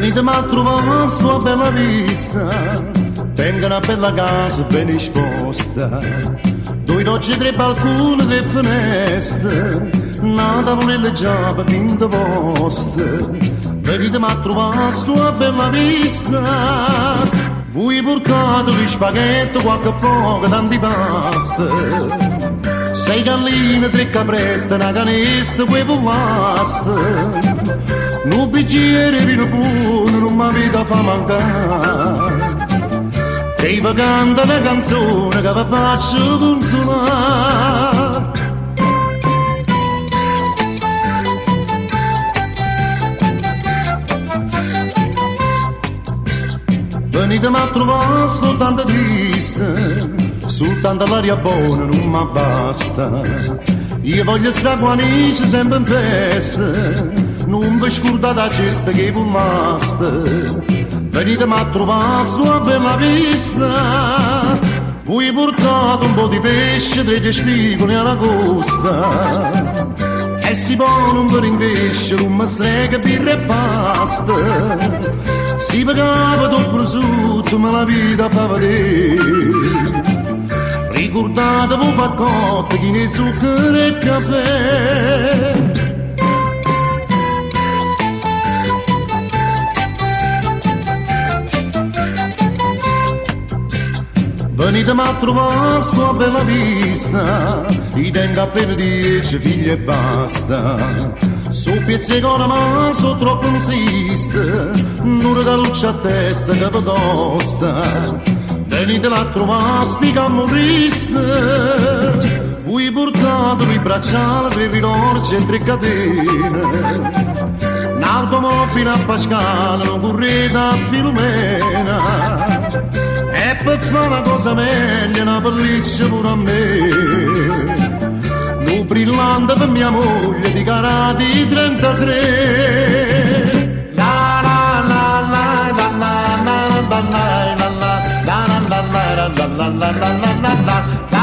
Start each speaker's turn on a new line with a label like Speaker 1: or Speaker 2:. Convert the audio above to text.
Speaker 1: Venitemi a trovare sulla bella vista, tengo una bella casa ben esposta, due rogge, tre balconi, tre finestre, una tavolella già pinta vostra. Venitemi a trovare sulla bella vista, voi portate gli spaghetti, qualche poco, tanti pasta. 6 galline, 3 caprette, una canesta, poi basta. Un bicchiere vino buono non mi avete fa mancare, e vi canta una canzone che vi faccio consolare. Venitemi a trovare soltanto triste, soltanto l'aria buona non mi basta. Io voglio stare con amici sempre in festa, non vi scordate la cesta che vi basta. Venitemi a trovare sulla bella vista, voi portate un po' di pesce, 3 spigoli alla costa, e si pone un po' in cresce, un mastrega, birra e pasta. Si pagava dopo prosciutto, ma la vita fa vedere. Ricordatevi un paccotto, chi ne zucchero e caffè. Venitemi a trovare sulla bella vista, ti tengo appena 10 figli e basta. Su pezzi con la mano sono troppo insiste, non regaluccia a testa che vi costa. Venitela a trovare sti camorriste, voi portate i bracciali, 3 rinorci e 3 catene. Un'automobile a Pascale, un correte a Filomena, e per fare una cosa meglio, una pelliccia pure a me. Un brillante per mia moglie di carati 33. La la la la la la la la la la la la la la la la la la